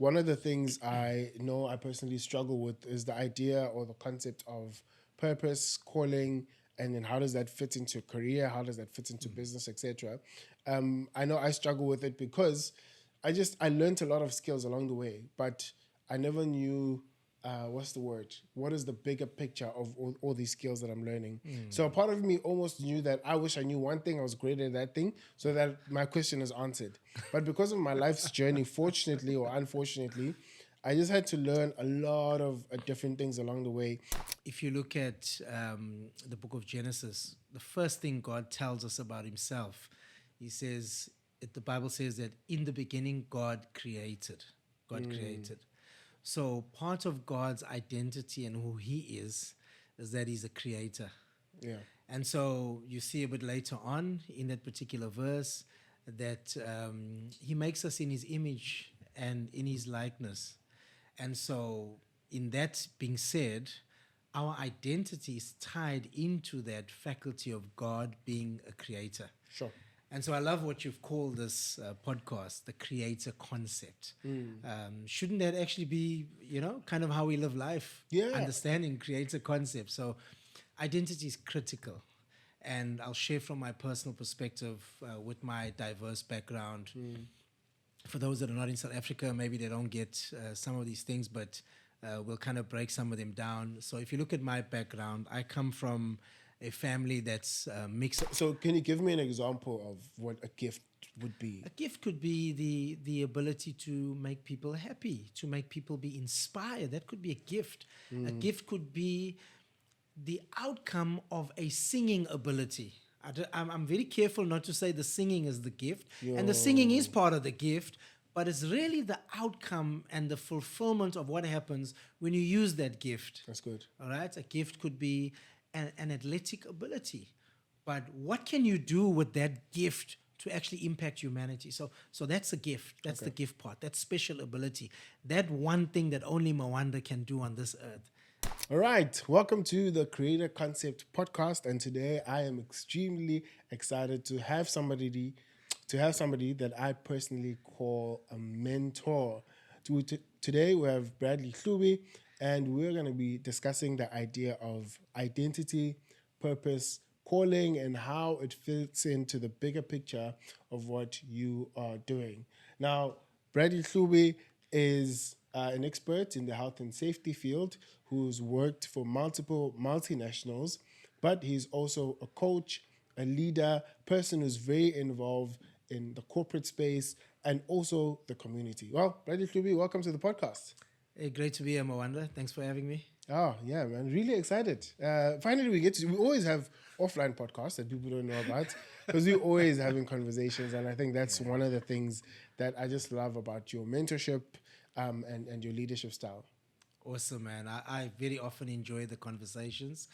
one of the things I know I personally struggle with is the idea or the concept of purpose, calling, and then how does that fit into career? How does that fit into business, etc. I know I struggle with it because I learned a lot of skills along the way, but I never knew what's the word? What is the bigger picture of all these skills that I'm learning? So a part of me almost knew that I wish I knew one thing, I was great at that thing, so that my question is answered. But because of my life's journey, fortunately or unfortunately, I just had to learn a lot of different things along the way. If you look at the book of Genesis, the first thing God tells us about himself, he says, the Bible says that in the beginning, God created. God created. So part of God's identity and who he is that he's a creator. Yeah. And so you see a bit later on in that particular verse that he makes us in his image and in his likeness. And so, in that being said, our identity is tied into that faculty of God being a creator. Sure. And so I love what you've called this podcast, the creator concept. Shouldn't that actually be, kind of how we live life? Yeah. Understanding creator concept. So identity is critical. And I'll share from my personal perspective with my diverse background. For those that are not in South Africa, maybe they don't get some of these things, but we'll kind of break some of them down. So if you look at my background, I come from a family that's mixed. So can you give me an example of what a gift would be? A gift could be the ability to make people happy, to make people be inspired. That could be a gift. A gift could be the outcome of a singing ability. I'm very careful not to say the singing is the gift. And the singing is part of the gift, but it's really the outcome and the fulfillment of what happens when you use that gift. That's good. All right? A gift could be an athletic ability. But what can you do with that gift to actually impact humanity? So that's a gift. That's the gift part. That special ability. That one thing that only Mawanda can do on this earth. All right, welcome to the Creator Concept Podcast, and today I am extremely excited to have somebody that I personally call a mentor. Today we have Bradley Hlubi, and we're going to be discussing the idea of identity, purpose, calling, and how it fits into the bigger picture of what you are doing. Now, Bradley Hlubi is an expert in the health and safety field who's worked for multiple multinationals, but he's also a coach, a leader, person who's very involved in the corporate space and also the community. Well, Bradley Hlubi, welcome to the podcast. Hey, great to be here, Mawanda. Thanks for having me. Oh, yeah, man. Really excited. Finally, we always have offline podcasts that people don't know about because we're always having conversations. And I think that's one of the things that I just love about your mentorship and your leadership style. Awesome, man. I very often enjoy the conversations.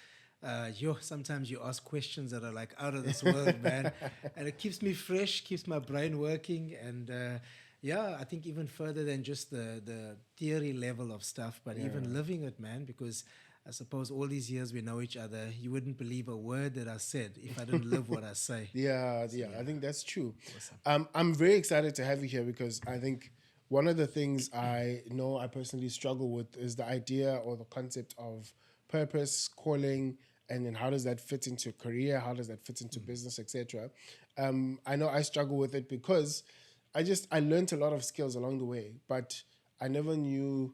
Sometimes you ask questions that are like out of this world, man. And it keeps me fresh, keeps my brain working. And I think even further than just the theory level of stuff, but even living it, man, because I suppose all these years we know each other, you wouldn't believe a word that I said if I didn't live what I say. Yeah, I think that's true. Awesome. I'm very excited to have you here because I think one of the things I know I personally struggle with is the idea or the concept of purpose, calling, and then how does that fit into career? How does that fit into business, etc. I know I struggle with it because I learned a lot of skills along the way, but I never knew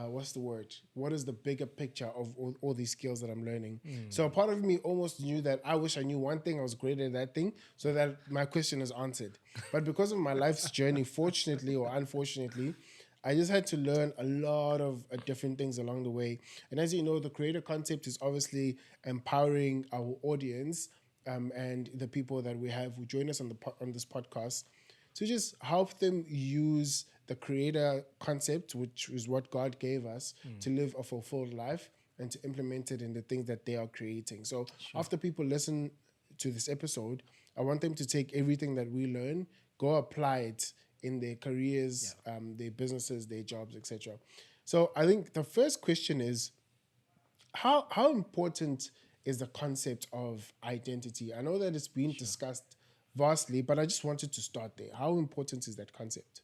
what's the word? What is the bigger picture of all these skills that I'm learning? So a part of me almost knew that I wish I knew one thing, I was great at that thing, so that my question is answered. But because of my life's journey, fortunately or unfortunately, I just had to learn a lot of different things along the way. And as you know, the creator concept is obviously empowering our audience and the people that we have who join us on this podcast to just help them use the creator concept, which is what God gave us, to live a fulfilled life and to implement it in the things that they are creating. So after people listen to this episode, I want them to take everything that we learn, go apply it in their careers, their businesses, their jobs, etc. So I think the first question is, how important is the concept of identity? I know that it's been discussed vastly, but I just wanted to start there. How important is that concept?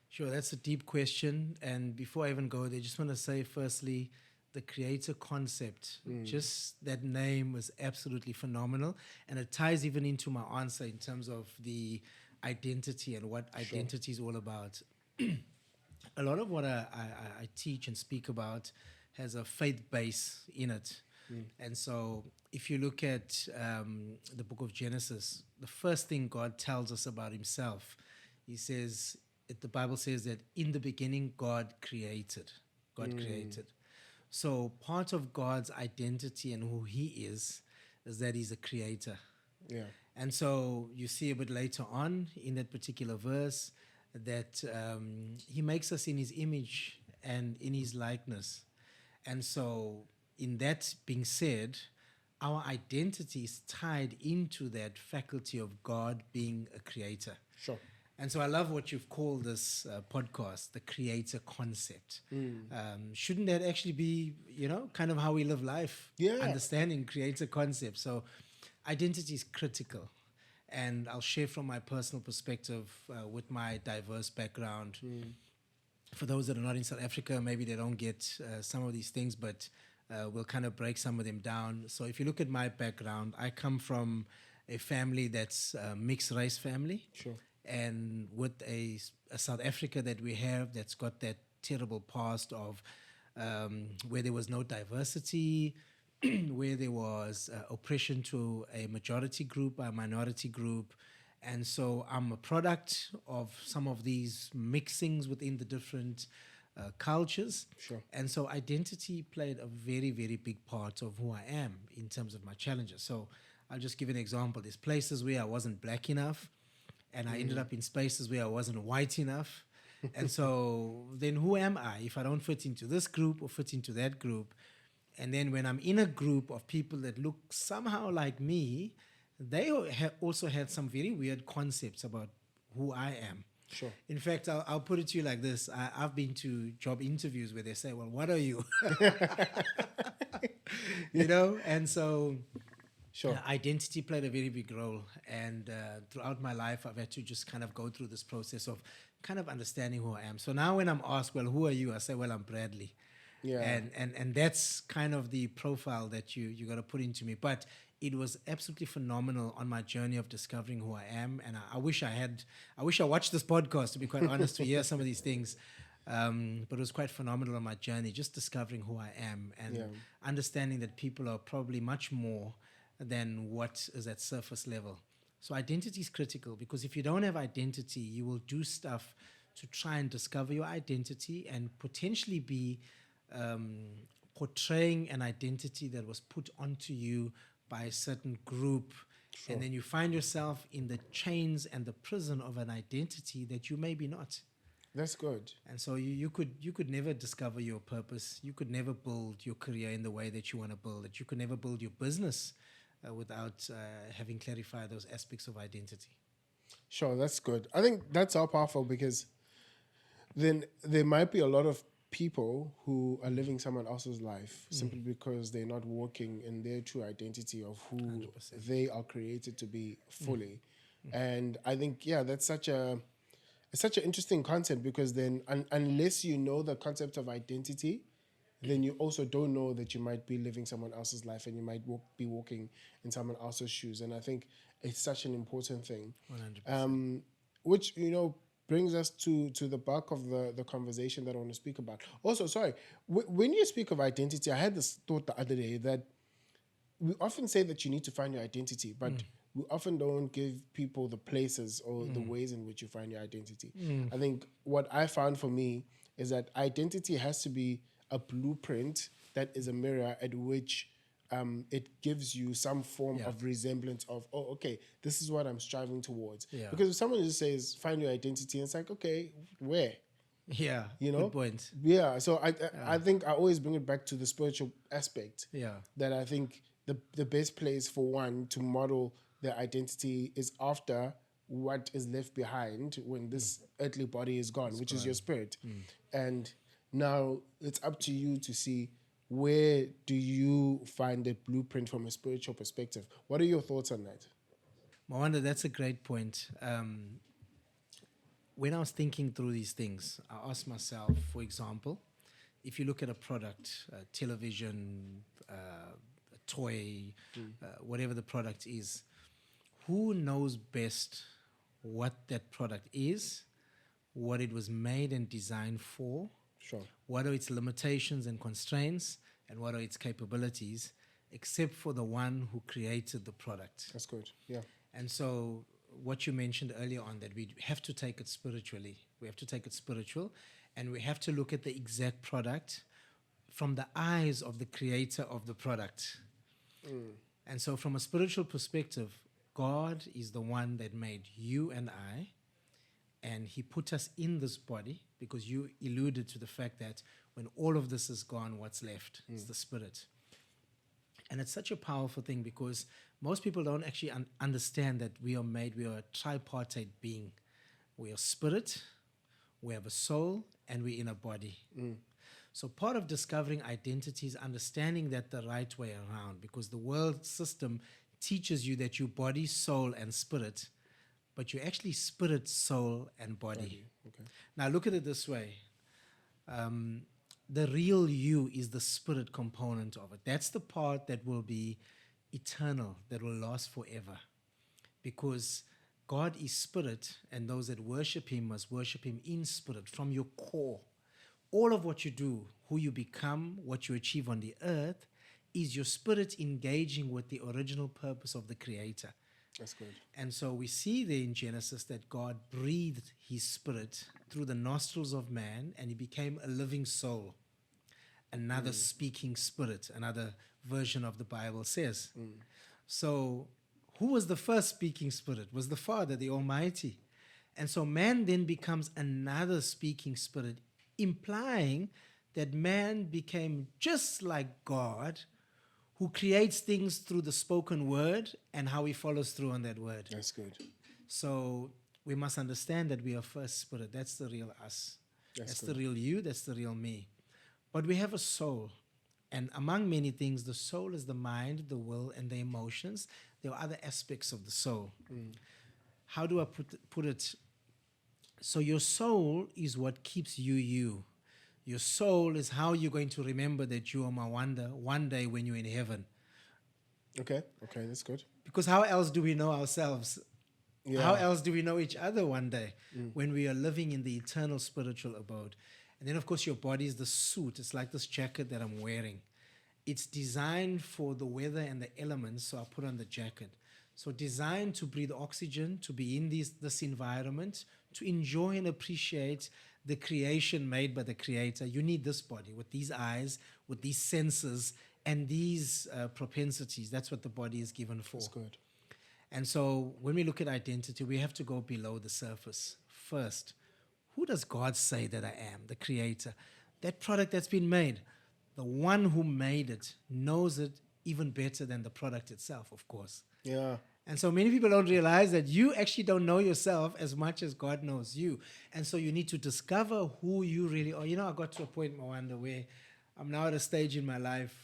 Sure, that's a deep question. And before I even go there, just want to say, firstly, the creator concept, just that name was absolutely phenomenal. And it ties even into my answer in terms of the identity and what Sure. identity is all about. A lot of what I teach and speak about has a faith base in it. And so, if you look at the book of Genesis, the first thing God tells us about Himself, He says, the Bible says that in the beginning, God created. God created. So, part of God's identity and who He is that He's a creator. Yeah. And so you see a bit later on in that particular verse that he makes us in his image and in his likeness. And so, in that being said, our identity is tied into that faculty of God being a creator. Sure. And so I love what you've called this podcast, the creator concept. Shouldn't that actually be, kind of how we live life? Yeah. Understanding creator concept. So identity is critical. And I'll share from my personal perspective with my diverse background. For those that are not in South Africa, maybe they don't get some of these things, but we'll kind of break some of them down. So if you look at my background, I come from a family that's a mixed race family. Sure. And with a South Africa that we have that's got that terrible past of where there was no diversity, where there was oppression to a majority group, a minority group. And so I'm a product of some of these mixings within the different cultures. Sure. And so identity played a very, very big part of who I am in terms of my challenges. So I'll just give an example. There's places where I wasn't black enough, and I ended up in spaces where I wasn't white enough. And so then who am I if I don't fit into this group or fit into that group? And then when I'm in a group of people that look somehow like me, they also had some very weird concepts about who I am. Sure. In fact, I'll put it to you like this. I've been to job interviews where they say, well, what are you? And so Sure. identity played a very big role. And throughout my life, I've had to just kind of go through this process of kind of understanding who I am. So now when I'm asked, well, who are you? I say, well, I'm Bradley. Yeah. And that's kind of the profile that you got to put into me. But it was absolutely phenomenal on my journey of discovering who I am. And I wish I watched this podcast, to be quite honest, to hear some of these things. But it was quite phenomenal on my journey, just discovering who I am and understanding that people are probably much more than what is at surface level. So identity is critical, because if you don't have identity, you will do stuff to try and discover your identity and potentially be portraying an identity that was put onto you by a certain group. Sure. And then you find yourself in the chains and the prison of an identity that you maybe not. That's good. And so you could never discover your purpose. You could never build your career in the way that you want to build it. You could never build your business without having clarified those aspects of identity. Sure, that's good. I think that's all powerful, because then there might be a lot of people who are living someone else's life simply because they're not walking in their true identity of who 100%. They are created to be fully. And I think, that's such an interesting concept, because then unless you know the concept of identity, then you also don't know that you might be living someone else's life, and you might be walking in someone else's shoes. And I think it's such an important thing. 100%. Which, brings us to the bulk of the conversation that I want to speak about. Also, sorry, when you speak of identity, I had this thought the other day that we often say that you need to find your identity, but we often don't give people the places or the ways in which you find your identity. I think what I found for me is that identity has to be a blueprint that is a mirror at which it gives you some form of resemblance of, okay, this is what I'm striving towards. Yeah. Because if someone just says, find your identity, and it's like, okay, where? Yeah, good point. Yeah, so I think I always bring it back to the spiritual aspect. Yeah. That I think the best place for one to model their identity is after what is left behind when this earthly body is gone, which is your spirit. And now it's up to you to see, where do you find that blueprint from a spiritual perspective? What are your thoughts on that? Mawanda, that's a great point. when I was thinking through these things, I asked myself, for example, if you look at a product, a television, a toy, whatever the product is, who knows best what that product is, what it was made and designed for, Sure. what are its limitations and constraints, and what are its capabilities, except for the one who created the product. That's good. Yeah. And so, what you mentioned earlier on, that we have to take it spiritually. We have to take it spiritual, and we have to look at the exact product from the eyes of the creator of the product. And so, from a spiritual perspective, God is the one that made you and I, and He put us in this body, because you alluded to the fact that when all of this is gone, what's left is the spirit. And it's such a powerful thing, because most people don't actually understand that we are a tripartite being. We are spirit, we have a soul, and we're in a body. So part of discovering identity is understanding that the right way around, because the world system teaches you that you're body, soul, and spirit, but you're actually spirit, soul, and body. Okay. Now look at it this way. The real you is the spirit component of it. That's the part that will be eternal, that will last forever. Because God is spirit, and those that worship Him must worship Him in spirit, from your core. All of what you do, who you become, what you achieve on the earth, is your spirit engaging with the original purpose of the Creator. That's good. And so we see there in Genesis that God breathed His spirit through the nostrils of man, and he became a living soul. Another speaking spirit, another version of the Bible says. So who was the first speaking spirit? Was the Father, the Almighty. And so man then becomes another speaking spirit, implying that man became just like God, who creates things through the spoken word and how he follows through on that word. That's good. So we must understand that we are first spirit. That's the real us. That's the good. real you. That's the real me. But we have a soul. And among many things, the soul is the mind, the will, and the emotions. There are other aspects of the soul. How do I put it? So your soul is what keeps you you. Your soul is how you're going to remember that you are Mawanda one day when you're in heaven. Okay, that's good. Because how else do we know ourselves? Yeah. How else do we know each other one day when we are living in the eternal spiritual abode? And then, of course, your body is the suit. It's like this jacket that I'm wearing. It's designed for the weather and the elements, so I put on the jacket. So designed to breathe oxygen, to be in this environment, to enjoy and appreciate the creation made by the Creator. You need this body with these eyes, with these senses, and these propensities. That's what the body is given for. That's good. And so when we look at identity, we have to go below the surface. First, who does God say that I am? The Creator. That product that's been made, the one who made it knows it even better than the product itself, of course. Yeah. And so many people don't realize that you actually don't know yourself as much as God knows you. And so you need to discover who you really are. You know, I got to a point, Mawanda, where I'm now at a stage in my life,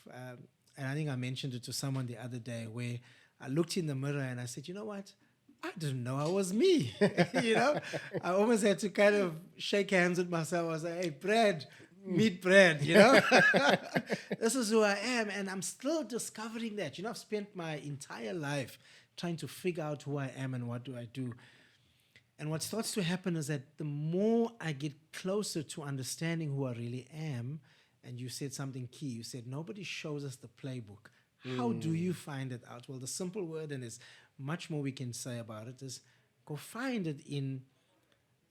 and I think I mentioned it to someone the other day, where I looked in the mirror and I said, you know what? I didn't know I was me. You know, I almost had to kind of shake hands with myself. I was like, hey, Brad, meet Brad, you know? This is who I am. And I'm still discovering that. You know, I've spent my entire life trying to figure out who I am and what do I do. And what starts to happen is that the more I get closer to understanding who I really am, and you said something key. You said, nobody shows us the playbook. How do you find it out? Well, the simple word, and there's much more we can say about it, is go find it in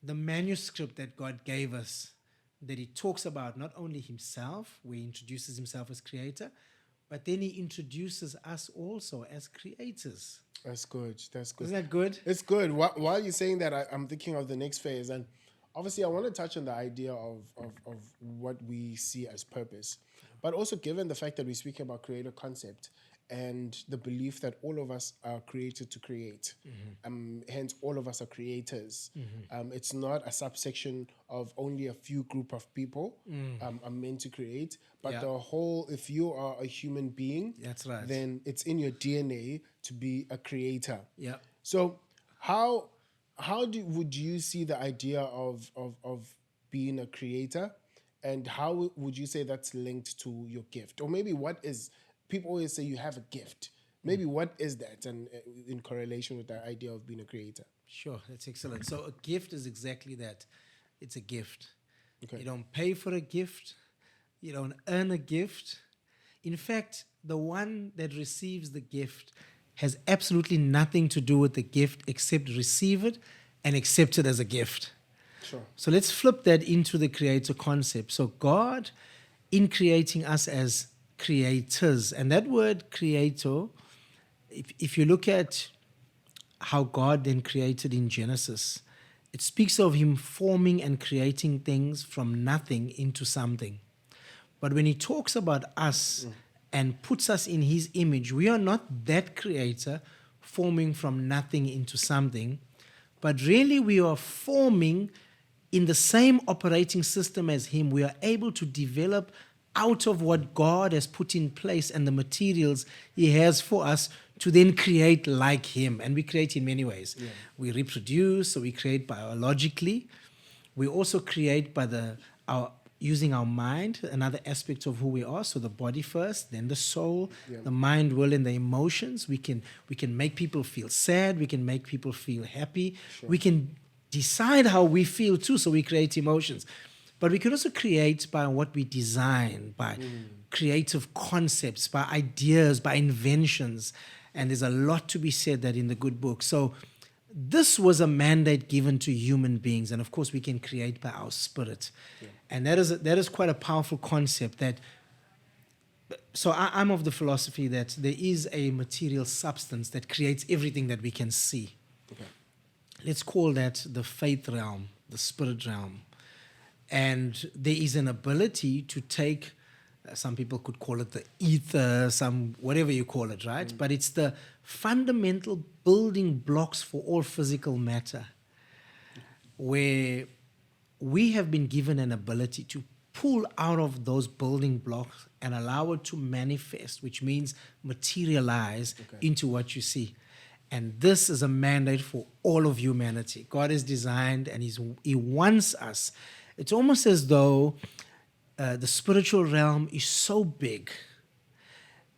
the manuscript that God gave us, that He talks about not only Himself, where He introduces Himself as Creator, but then He introduces us also as creators. That's good. That's good. Isn't that good? It's good. While you're saying that, I'm thinking of the next phase. And obviously, I want to touch on the idea of what we see as purpose. But also given the fact that we're speaking about creator concept and the belief that all of us are created to create. Hence, all of us are creators. It's not a subsection of only a few group of people are meant to create, but the whole, if you are a human being, That's right. then it's in your DNA to be a creator. Yeah. So how how would you see the idea of being a creator, and how would you say that's linked to your gift? Or maybe what is, people always say you have a gift. Maybe what is that, and in correlation with the idea of being a creator? Sure, that's excellent. So a gift is exactly that. It's a gift. Okay. You don't pay for a gift. You don't earn a gift. In fact, the one that receives the gift has absolutely nothing to do with the gift except receive it and accept it as a gift. Sure. So let's flip that into the creator concept. So God, in creating us as creators, and that word creator, if you look at how God then created in Genesis, it speaks of him forming and creating things from nothing into something. But when he talks about us and puts us in his image, we are not that creator forming from nothing into something, but really we are forming in the same operating system as him. We are able to develop out of what God has put in place and the materials he has for us to then create like him. And we create in many ways. Yeah. We reproduce, so we create biologically. We also create by using our mind, another aspect of who we are. So the body first, then the soul, the mind, will, and the emotions. We can make people feel sad. We can make people feel happy. Sure. We can decide how we feel too, so we create emotions. But we can also create by what we design, by creative concepts, by ideas, by inventions. And there's a lot to be said that in the good book. So this was a mandate given to human beings. And of course, we can create by our spirit. Yeah. And that is quite a powerful concept. So I'm of the philosophy that there is a material substance that creates everything that we can see. Okay. Let's call that the faith realm, the spirit realm. And there is an ability to take, some people could call it the ether, whatever you call it, right? But it's the fundamental building blocks for all physical matter, where we have been given an ability to pull out of those building blocks and allow it to manifest, which means materialize into what you see. And this is a mandate for all of humanity. God is designed, and he wants us. It's almost as though the spiritual realm is so big,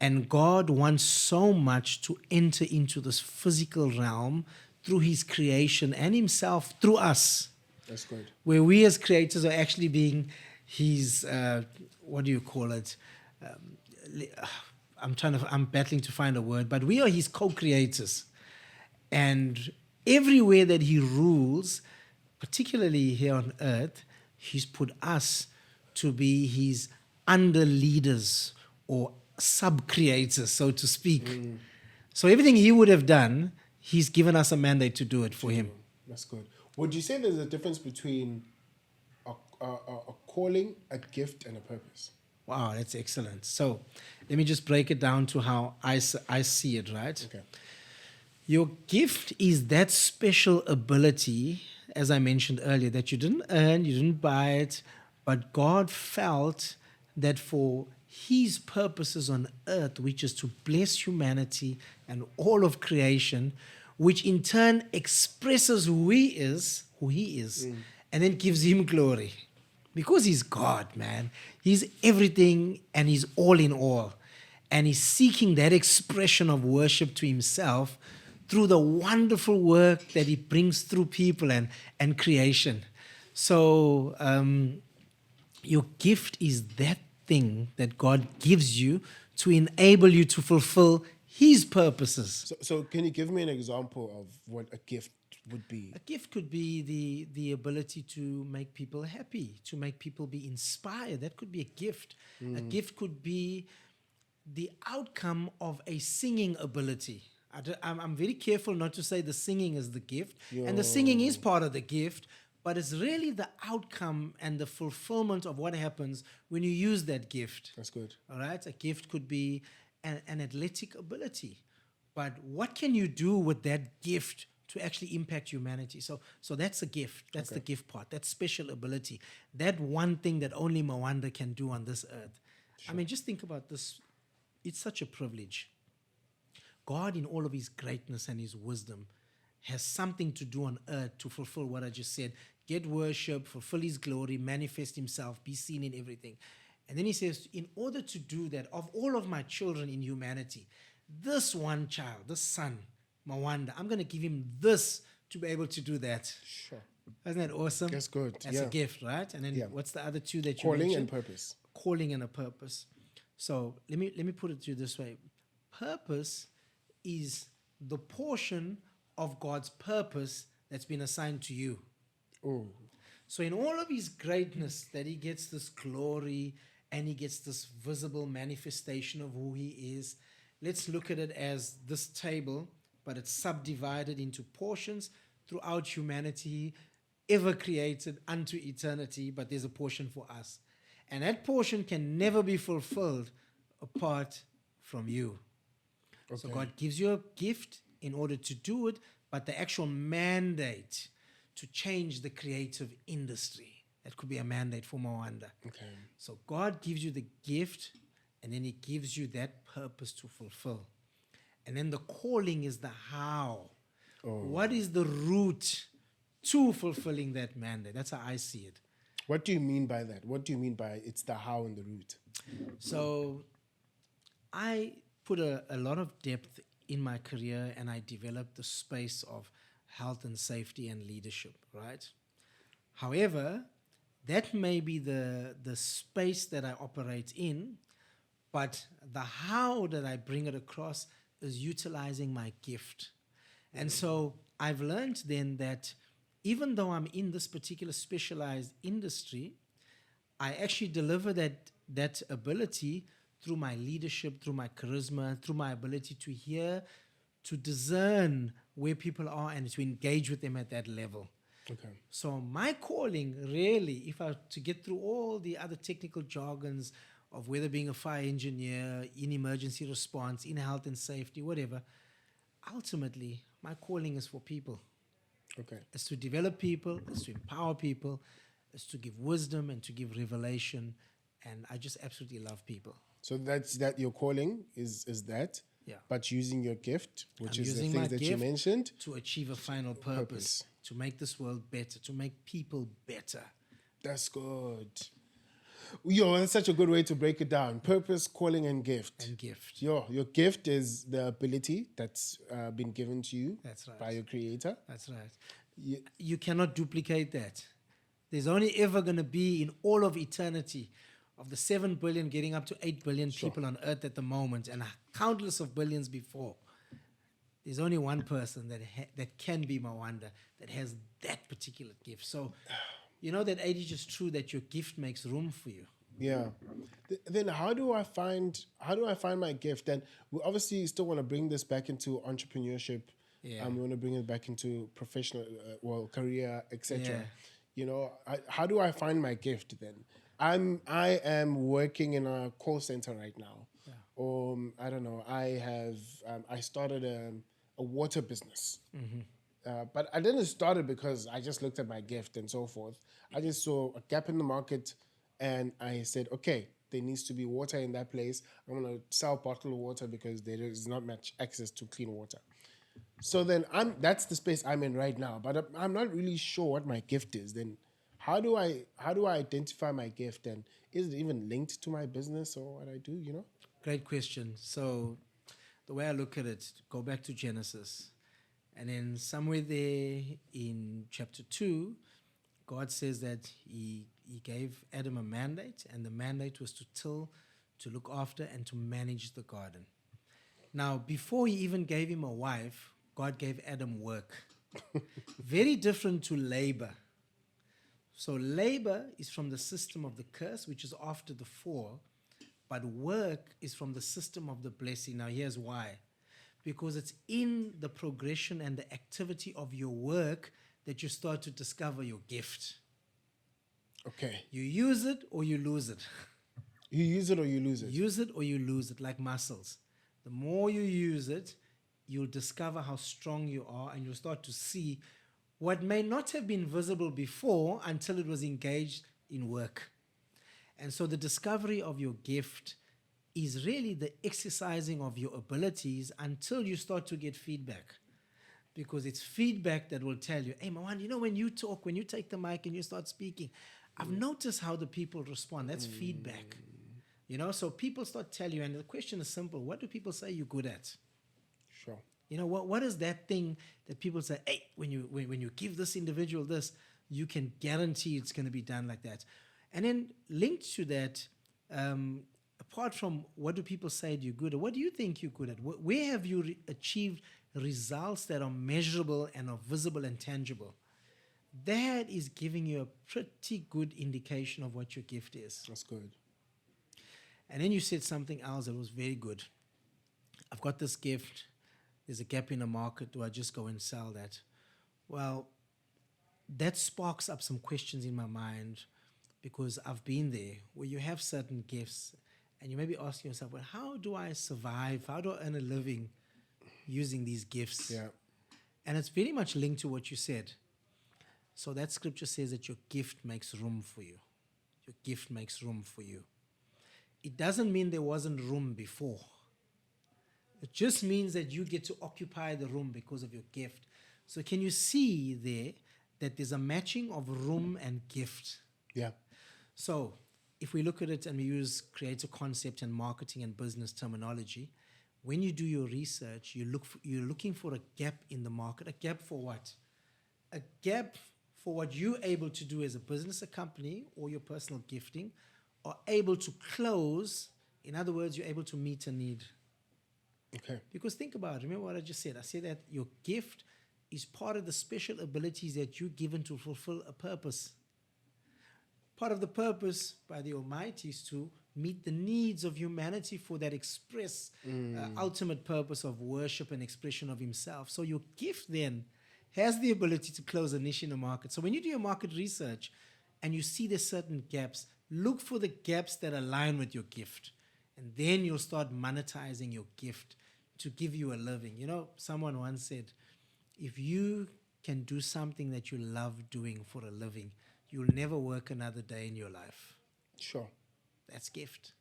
and God wants so much to enter into this physical realm through his creation and himself through us. That's good. Where we as creators are actually being his, what do you call it? I'm battling to find a word, but we are his co-creators. And everywhere that he rules, particularly here on earth, he's put us to be his under leaders or sub-creators, so to speak. So everything he would have done, he's given us a mandate to do it for him. That's good. Would you say there's a difference between a calling, a gift, and a purpose? Wow, that's excellent. So let me just break it down to how I see it, right? Okay. Your gift is that special ability, as I mentioned earlier, that you didn't earn, you didn't buy it, but God felt that for his purposes on earth, which is to bless humanity and all of creation, which in turn expresses who he is, and then gives him glory. Because he's God, man. He's everything and he's all in all. And he's seeking that expression of worship to himself through the wonderful work that he brings through people and creation. So your gift is that thing that God gives you to enable you to fulfill his purposes. So can you give me an example of what a gift would be? A gift could be the ability to make people happy, to make people be inspired. That could be a gift. A gift could be the outcome of a singing ability. I'm very careful not to say the singing is the gift. And the singing is part of the gift, but it's really the outcome and the fulfillment of what happens when you use that gift. That's good. All right? A gift could be an athletic ability. But what can you do with that gift to actually impact humanity? So that's a gift. That's the gift part. That special ability. That one thing that only Mawanda can do on this earth. Sure. I mean, just think about this. It's such a privilege. God, in all of his greatness and his wisdom, has something to do on earth to fulfill what I just said. Get worship, fulfill his glory, manifest himself, be seen in everything. And then he says, in order to do that, of all of my children in humanity, this one child, this son, Mawanda, I'm going to give him this to be able to do that. Sure. Isn't that awesome? That's good. That's a gift, right? And then what's the other two that you Calling mentioned? and purpose. Calling and a purpose. So let me put it to you this way. Purpose is the portion of God's purpose that's been assigned to you. Oh. So in all of his greatness, that he gets this glory and he gets this visible manifestation of who he is, let's look at it as this table, but it's subdivided into portions throughout humanity, ever created unto eternity, but there's a portion for us. And that portion can never be fulfilled apart from you. Okay. So God gives you a gift in order to do it, but the actual mandate to change the creative industry, that could be a mandate for Mawanda. Okay. So God gives you the gift, and then he gives you that purpose to fulfill. And then the calling is the how. Oh. What is the route to fulfilling that mandate? That's how I see it. What do you mean by that? What do you mean by it's the how and the route? So I put a lot of depth in my career, and I developed the space of health and safety and leadership, right? However, that may be the space that I operate in, but the how that I bring it across is utilizing my gift. And so I've learned then that even though I'm in this particular specialized industry, I actually deliver that ability through my leadership, through my charisma, through my ability to hear, to discern where people are and to engage with them at that level. Okay. So my calling really, if I were to get through all the other technical jargons of whether being a fire engineer, in emergency response, in health and safety, whatever, ultimately my calling is for people. Okay. It's to develop people, it's to empower people, it's to give wisdom and to give revelation. And I just absolutely love people. So that's that your calling is that. Yeah. But using your gift, which I'm is the using things my that you gift mentioned, to achieve a final purpose, to make this world better, to make people better. That's good. Yo, that's such a good way to break it down. Purpose, calling, and gift. And gift. Yo, your gift is the ability that's been given to you by your creator. That's right. You cannot duplicate that. There's only ever going to be in all of eternity, of the 7 billion getting up to 8 billion people on earth at the moment, and countless of billions before, there's only one person that can be Mawanda, that has that particular gift. So, you know that age is true, that your gift makes room for you. Yeah. Then how do I find my gift? And we obviously still want to bring this back into entrepreneurship. Yeah. We want to bring it back into professional, career, etc. Yeah. You know, how do I find my gift then? I am working in a call center right now. Yeah. I don't know. I started a water business. Mm-hmm. But I didn't start it because I just looked at my gift and so forth. I just saw a gap in the market, and I said, okay, there needs to be water in that place. I'm going to sell bottled water because there is not much access to clean water. So then that's the space I'm in right now. But I'm not really sure what my gift is. Then how do I identify my gift, and is it even linked to my business or what I do, you know? Great question. So the way I look at it, go back to Genesis. And then somewhere there in chapter 2, God says that he gave Adam a mandate, and the mandate was to till, to look after, and to manage the garden. Now, before he even gave him a wife, God gave Adam work. Very different to labor. So labor is from the system of the curse, which is after the fall, but work is from the system of the blessing. Now, here's why. Because it's in the progression and the activity of your work that you start to discover your gift. Okay. You use it or you lose it. You use it or you lose it. Use it or you lose it, like muscles. The more you use it, you'll discover how strong you are, and you'll start to see what may not have been visible before until it was engaged in work. And so the discovery of your gift is really the exercising of your abilities until you start to get feedback. because it's feedback that will tell you, hey, Mawanda, you know, when you talk, when you take the mic and you start speaking, I've noticed how the people respond. That's feedback. You know, so people start telling you, and the question is simple. What do people say you're good at? Sure. You know, what is that thing that people say, hey, when you give this individual this, you can guarantee it's going to be done like that. And then linked to that, apart from what do people say you're good at, what do you think you're good at? Where have you achieved results that are measurable and are visible and tangible? That is giving you a pretty good indication of what your gift is. That's good. And then you said something else that was very good. I've got this gift. There's a gap in the market. Do I just go and sell that? Well, that sparks up some questions in my mind, because I've been there where you have certain gifts and you may be asking yourself, well, how do I survive? How do I earn a living using these gifts? Yeah. And it's very much linked to what you said. So that scripture says that your gift makes room for you. Your gift makes room for you. It doesn't mean there wasn't room before. It just means that you get to occupy the room because of your gift. So can you see there that there's a matching of room and gift? Yeah. So if we look at it and we use creative concept and marketing and business terminology, when you do your research, you're looking for a gap in the market. A gap for what? A gap for what you're able to do as a business, a company, or your personal gifting, are able to close. In other words, you're able to meet a need. Okay. Because think about it. Remember what I just said? I said that your gift is part of the special abilities that you're given to fulfill a purpose. Part of the purpose by the Almighty is to meet the needs of humanity for that express ultimate purpose of worship and expression of Himself. So your gift then has the ability to close a niche in the market. So when you do your market research and you see there's certain gaps, look for the gaps that align with your gift. And then you'll start monetizing your gift to give you a living. You know, someone once said, if you can do something that you love doing for a living, you'll never work another day in your life. Sure. That's gift.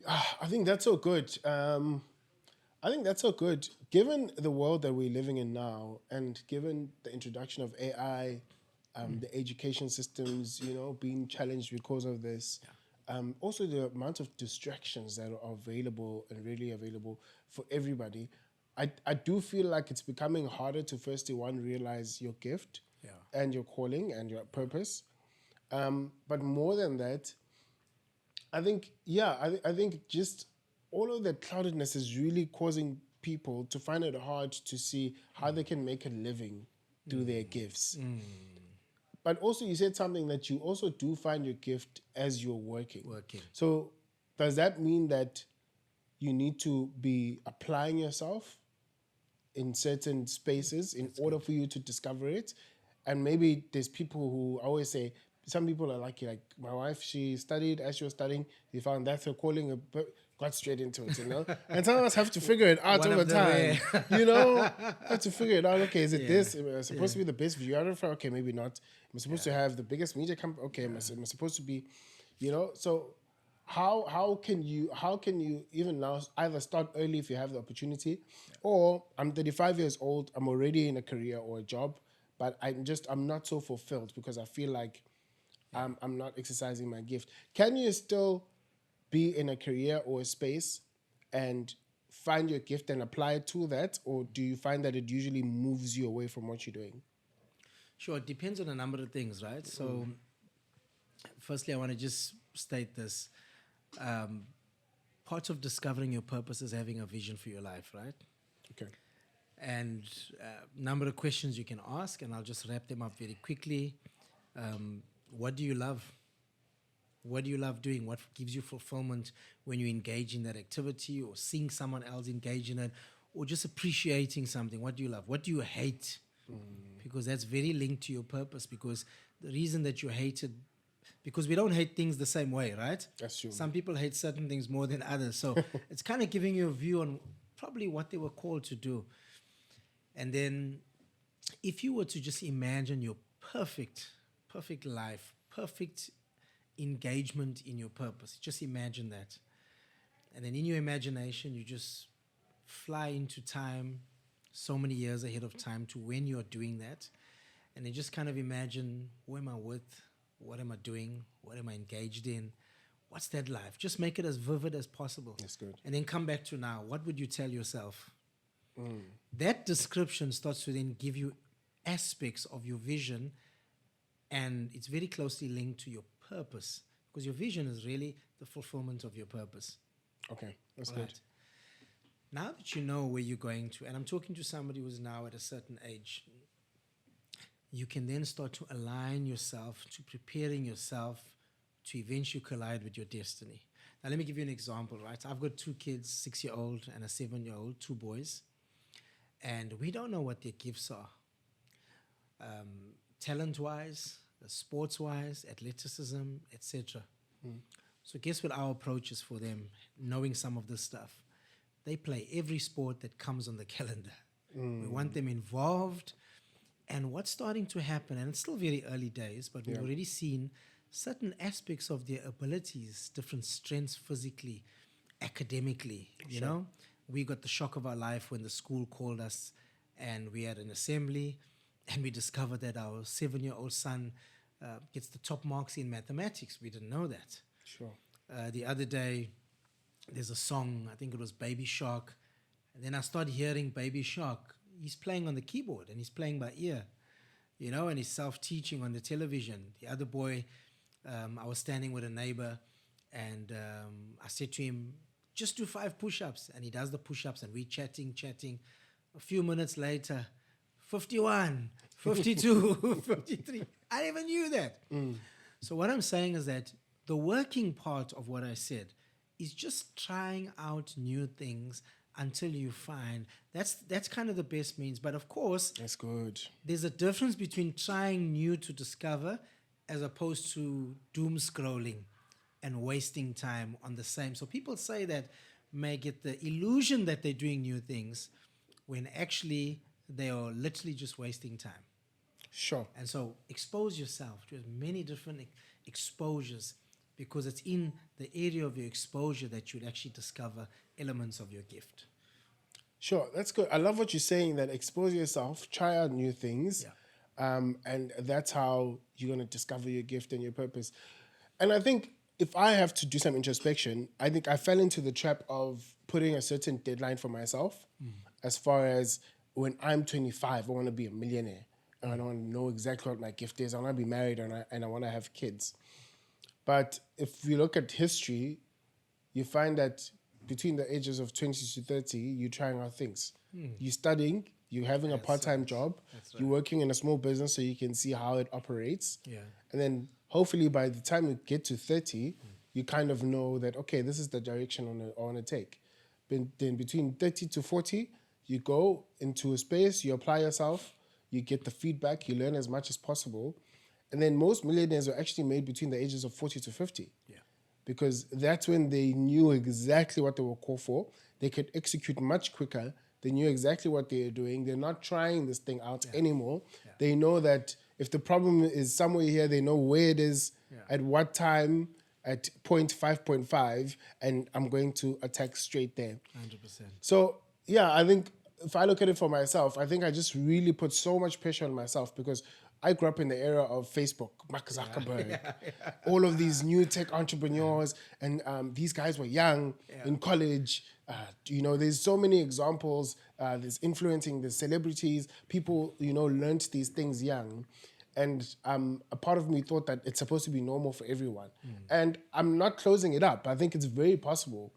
I think that's so good. I think that's so good. Given the world that we're living in now, and given the introduction of AI, the education systems, you know, being challenged because of this, also the amount of distractions that are available and really available for everybody, I do feel like it's becoming harder to firstly, one, realize your gift and your calling and your purpose. But more than that, I think, I think just all of that cloudedness is really causing people to find it hard to see how they can make a living through their gifts. But also you said something that you also do find your gift as you're working. So does that mean that you need to be applying yourself in certain spaces in order for you to discover it? And maybe there's people who always say, some people are lucky, like my wife, she studied, as she was studying, they found that's her calling, but got straight into it, you know? And some of us have to figure it out over time, you know? Have to figure it out. Okay, is it this? Am I supposed to be the best videographer? Okay, maybe not. Am I supposed to have the biggest media company? Okay, am I supposed to be, you know? So how can you even now either start early if you have the opportunity, or I'm 35 years old, I'm already in a career or a job, but I'm not so fulfilled because I feel like I'm not exercising my gift. Can you still be in a career or a space and find your gift and apply it to that, or do you find that it usually moves you away from what you're doing? Sure, it depends on a number of things, right? So firstly, I want to just state this. Part of discovering your purpose is having a vision for your life, right? Okay. And number of questions you can ask, and I'll just wrap them up very quickly. What do you love? What do you love doing? What gives you fulfillment when you engage in that activity, or seeing someone else engage in it, or just appreciating something? What do you love? What do you hate? Because that's very linked to your purpose, because the reason that you hate it, because we don't hate things the same way, right? That's true. Some people hate certain things more than others. So it's kind of giving you a view on probably what they were called to do. And then if you were to just imagine your perfect life, perfect engagement in your purpose, just imagine that. And then in your imagination, you just fly into time, so many years ahead of time to when you're doing that. And then just kind of imagine, who am I with? What am I doing? What am I engaged in? What's that life? Just make it as vivid as possible. That's good. And then come back to now. What would you tell yourself? That description starts to then give you aspects of your vision, and it's very closely linked to your purpose, because your vision is really the fulfillment of your purpose. Okay, that's Right. good. Now that you know where you're going to, and I'm talking to somebody who's now at a certain age, you can then start to align yourself to preparing yourself to eventually collide with your destiny. Now, let me give you an example, right? I've got 2 kids, 6-year-old and a 7-year-old, 2 boys, and we don't know what their gifts are. Talent-wise, sports-wise, athleticism, etc. So guess what our approach is for them, knowing some of this stuff? They play every sport that comes on the calendar. We want them involved. And what's starting to happen, and it's still very early days, but we've already seen certain aspects of their abilities, different strengths physically, academically, you know? We got the shock of our life when the school called us and we had an assembly and we discovered that our 7-year-old son gets the top marks in mathematics. We didn't know that. Sure. The other day, there's a song, I think it was Baby Shark. And then I started hearing Baby Shark. He's playing on the keyboard and he's playing by ear, you know, and he's self-teaching on the television. The other boy, I was standing with a neighbor and I said to him, just do 5 push-ups. And he does the push-ups and we chatting. A few minutes later, 51, 52, 53. I never knew that. So what I'm saying is that the working part of what I said is just trying out new things until you find that's kind of the best means. But of course, That's good. there's a difference between trying new to discover as opposed to doom scrolling and wasting time on the same. So people say that may get the illusion that they're doing new things when actually they are literally just wasting time. Sure. And so expose yourself to as many different exposures, because it's in the area of your exposure that you'd actually discover elements of your gift. Sure, that's good. I love what you're saying, that expose yourself, try out new things, and that's how you're going to discover your gift and your purpose. And I think if I have to do some introspection, I think I fell into the trap of putting a certain deadline for myself as far as when I'm 25, I want to be a millionaire. And I want to know exactly what my gift is. I want to be married and I want to have kids. But if you look at history, you find that between the ages of 20 to 30, you're trying out things. You're studying, you're having a part-time job, you're working in a small business so you can see how it operates. Yeah. And then hopefully by the time you get to 30, you kind of know that, okay, this is the direction I want to take. Then between 30 to 40, you go into a space, you apply yourself, you get the feedback, you learn as much as possible. And then most millionaires are actually made between the ages of 40 to 50. Yeah. Because that's when they knew exactly what they were called for. They could execute much quicker. They knew exactly what they were doing. They're not trying this thing out anymore. Yeah. They know that if the problem is somewhere here, they know where it is, at what time, at point 5.5, and I'm going to attack straight there. 100%. So, yeah, I think if I look at it for myself, I think I just really put so much pressure on myself because I grew up in the era of Facebook, Mark Zuckerberg, all of these new tech entrepreneurs, and these guys were young in college. There's so many examples. There's influencing, there's celebrities. People, learned these things young. And a part of me thought that it's supposed to be normal for everyone. And I'm not closing it up. I think it's very possible.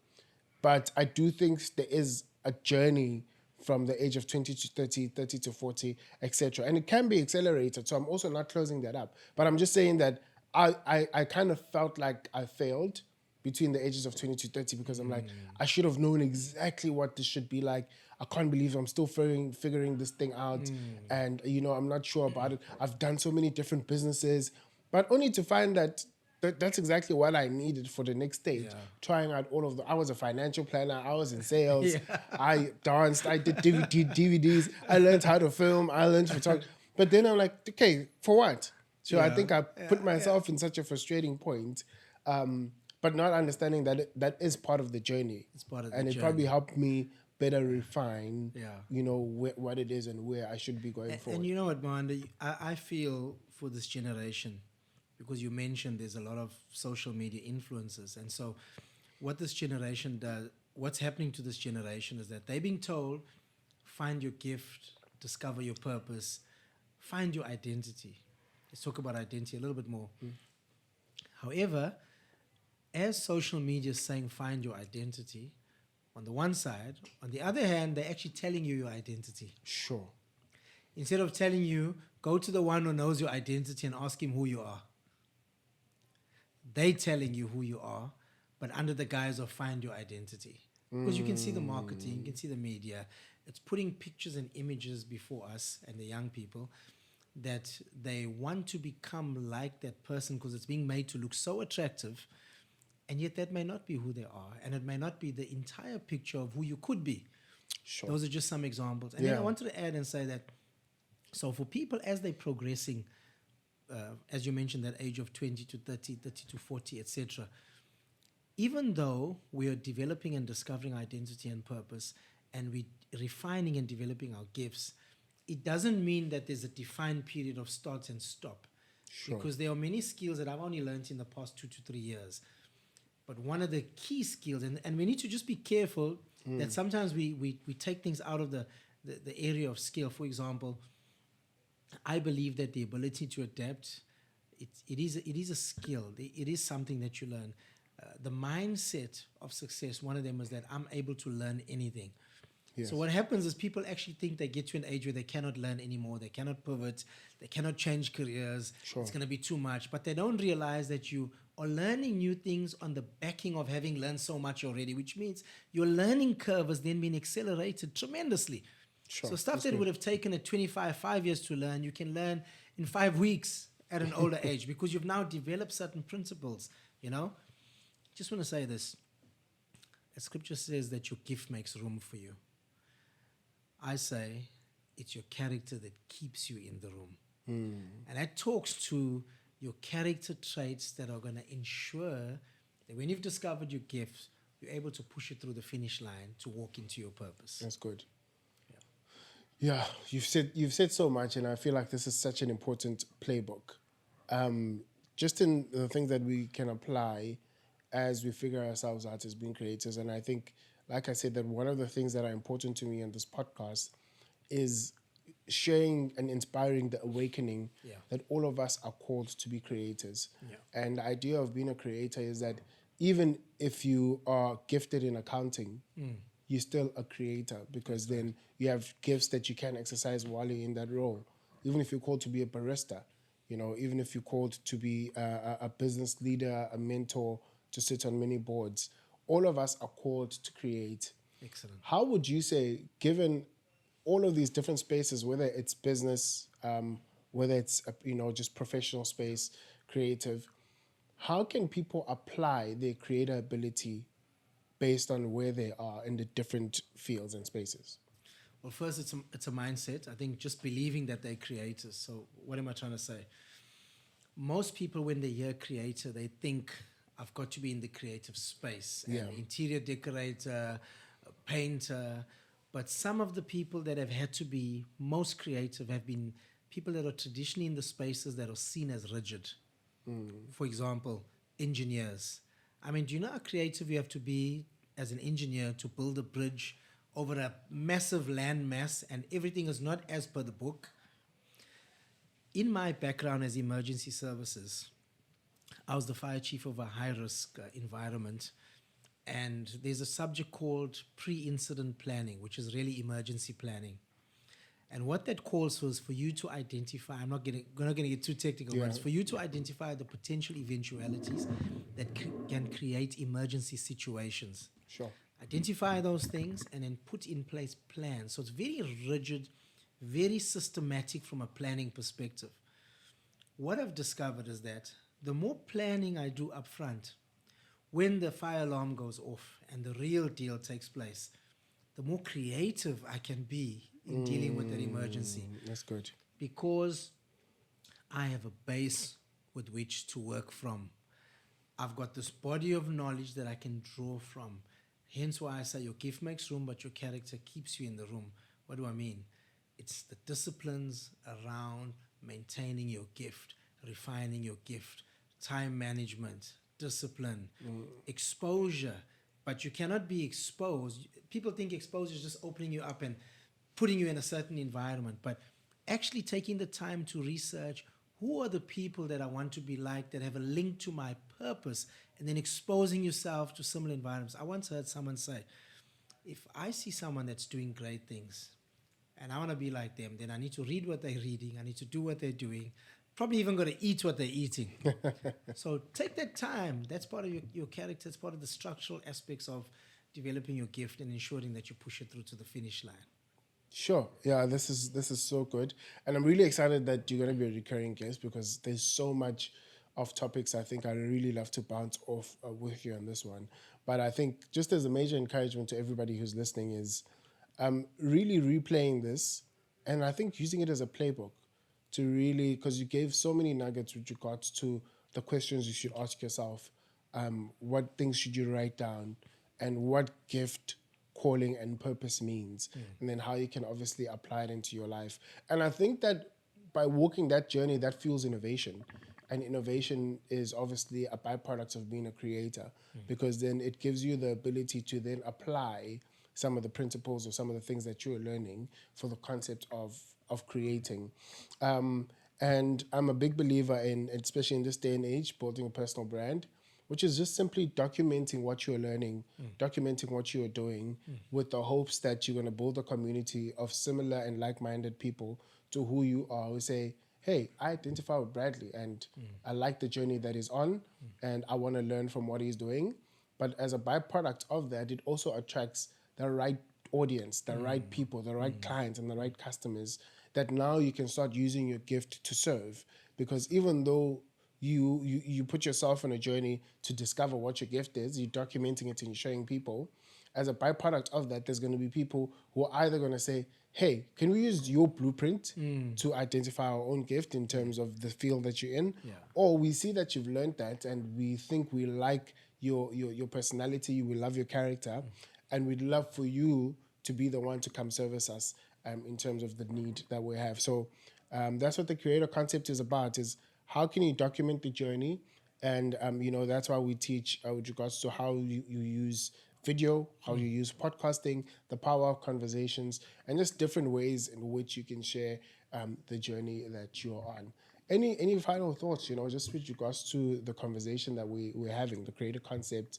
But I do think there is a journey from the age of 20 to 30, 30 to 40, etc. And it can be accelerated. So I'm also not closing that up. But I'm just saying that I kind of felt like I failed between the ages of 20 to 30 because I'm like, I should have known exactly what this should be like. I can't believe I'm still figuring this thing out. And, I'm not sure about it. I've done so many different businesses, but only to find that that's exactly what I needed for the next stage. Yeah. Trying out I was a financial planner. I was in sales. I danced. I did DVDs. I learned how to film. I learned photography. But then I'm like, okay, for what? So I think I put myself in such a frustrating point, but not understanding that that is part of the journey. It's part of the journey. And it probably helped me better refine, Yeah. what it is and where I should be going forward. And you know what, Mawanda, I feel for this generation, because you mentioned there's a lot of social media influences. And so what this generation does, what's happening to this generation is that they're being told, find your gift, discover your purpose, find your identity. Let's talk about identity a little bit more. However, as social media is saying, find your identity, on the one side, on the other hand, they're actually telling you your identity. Sure. Instead of telling you, go to the one who knows your identity and ask him who you are. They're telling you who you are, but under the guise of find your identity. Because you can see the marketing, you can see the media. It's putting pictures and images before us and the young people that they want to become like that person because it's being made to look so attractive, and yet that may not be who they are, and it may not be the entire picture of who you could be. Sure. Those are just some examples. And then I wanted to add and say that, so for people as they're progressing, as you mentioned, that age of 20 to 30, 30 to 40, etc., even though we are developing and discovering identity and purpose, and we refining and developing our gifts, it doesn't mean that there's a defined period of start and stop. Sure. Because there are many skills that I've only learned in the past 2 to 3 years. But one of the key skills, and we need to just be careful that sometimes we take things out of the area of skill. For example, I believe that the ability to adapt, it is a skill. It is something that you learn. The mindset of success, one of them is that I'm able to learn anything. Yes. So what happens is people actually think they get to an age where they cannot learn anymore, they cannot pivot, they cannot change careers, Sure. It's going to be too much. But they don't realize that you are learning new things on the backing of having learned so much already, which means your learning curve has then been accelerated tremendously. Sure. So stuff That's that good. would have taken at 5 years to learn, you can learn in 5 weeks at an older age because you've now developed certain principles, Just want to say this. The scripture says that your gift makes room for you. I say it's your character that keeps you in the room. And that talks to your character traits that are going to ensure that when you've discovered your gift, you're able to push it through the finish line to walk into your purpose. That's good. Yeah, you've said so much, and I feel like this is such an important playbook. Just in the things that we can apply as we figure ourselves out as being creators. And I think, like I said, that one of the things that are important to me in this podcast is sharing and inspiring the awakening that all of us are called to be creators. Yeah. And the idea of being a creator is that even if you are gifted in accounting, you're still a creator, because then you have gifts that you can exercise while you're in that role. Even if you're called to be a barista, even if you're called to be a business leader, a mentor, to sit on many boards, all of us are called to create. Excellent. How would you say, given all of these different spaces, whether it's business, whether it's just professional space, creative, how can people apply their creator ability based on where they are in the different fields and spaces? Well, first, it's a mindset. I think just believing that they're creators. So what am I trying to say? Most people, when they hear creator, they think, I've got to be in the creative space. An interior decorator, a painter. But some of the people that have had to be most creative have been people that are traditionally in the spaces that are seen as rigid. For example, engineers. I mean, do you know how creative you have to be as an engineer to build a bridge over a massive land mass and everything is not as per the book? In my background as emergency services, I was the fire chief of a high-risk environment, and there's a subject called pre-incident planning, which is really emergency planning. And what that calls for is for you to identify, I'm not going to get too technical, but it's for you to identify the potential eventualities that can create emergency situations. Sure. Identify those things and then put in place plans. So it's very rigid, very systematic from a planning perspective. What I've discovered is that the more planning I do up front, when the fire alarm goes off and the real deal takes place, the more creative I can be in dealing with that emergency. That's good. Because I have a base with which to work from. I've got this body of knowledge that I can draw from. Hence why I say your gift makes room, but your character keeps you in the room. What do I mean? It's the disciplines around maintaining your gift, refining your gift, time management, discipline, exposure. But you cannot be exposed. People think exposure is just opening you up and putting you in a certain environment, but actually taking the time to research who are the people that I want to be like, that have a link to my purpose, and then exposing yourself to similar environments. I once heard someone say, if I see someone that's doing great things and I want to be like them, then I need to read what they're reading, I need to do what they're doing, probably even got to eat what they're eating. So take that time. That's part of your character. It's part of the structural aspects of developing your gift and ensuring that you push it through to the finish line. Sure. Yeah, this is so good. And I'm really excited that you're going to be a recurring guest because there's so much of topics I think I really love to bounce off with you on this one. But I think just as a major encouragement to everybody who's listening is really replaying this and I think using it as a playbook to really, because you gave so many nuggets with regards to the questions you should ask yourself, what things should you write down, and what gift, calling, and purpose means, and then how you can obviously apply it into your life. And I think that by walking that journey, that fuels innovation. And innovation is obviously a byproduct of being a creator because then it gives you the ability to then apply some of the principles or some of the things that you're learning for the concept of creating. And I'm a big believer in, especially in this day and age, building a personal brand, which is just simply documenting what you're learning, documenting what you're doing with the hopes that you're going to build a community of similar and like-minded people to who you are, who say, hey, I identify with Bradley and I like the journey that he's on and I want to learn from what he's doing. But as a byproduct of that, it also attracts the right audience, the right people, the right clients and the right customers that now you can start using your gift to serve. Because even though you put yourself on a journey to discover what your gift is, you're documenting it and you're showing people, as a byproduct of that, there's going to be people who are either going to say, hey, can we use your blueprint to identify our own gift in terms of the field that you're in? Yeah. Or we see that you've learned that and we think we like your personality, we love your character, and we'd love for you to be the one to come service us in terms of the need that we have. So that's what the creator concept is about, is how can you document the journey? And, that's why we teach with regards to how you use video, how you use podcasting, the power of conversations, and just different ways in which you can share the journey that you're on. Any final thoughts, just with regards to the conversation that we're having, the creator concept,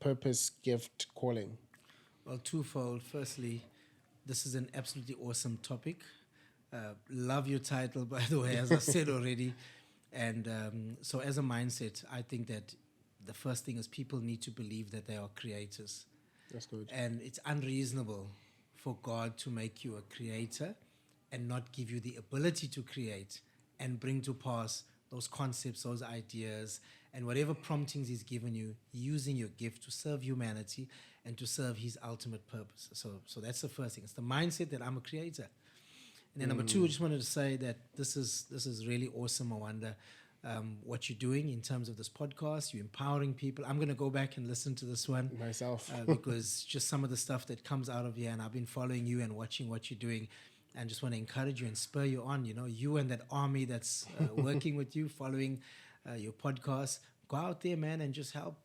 purpose, gift, calling? Well, twofold. Firstly, this is an absolutely awesome topic. Love your title, by the way, as I said already. And so as a mindset, I think that the first thing is people need to believe that they are creators. That's good. And it's unreasonable for God to make you a creator and not give you the ability to create and bring to pass those concepts, those ideas, and whatever promptings he's given you, using your gift to serve humanity and to serve his ultimate purpose. So that's the first thing. It's the mindset that I'm a creator. And then number two, I just wanted to say that this is really awesome, Mawanda, what you're doing in terms of this podcast. You're empowering people. I'm going to go back and listen to this one Myself. because just some of the stuff that comes out of here, and I've been following you and watching what you're doing, and just want to encourage you and spur you on. You and that army that's working with you, following your podcast. Go out there, man, and just help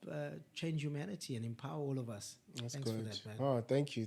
change humanity and empower all of us. That's Thanks good. for that, man. Oh, thank you.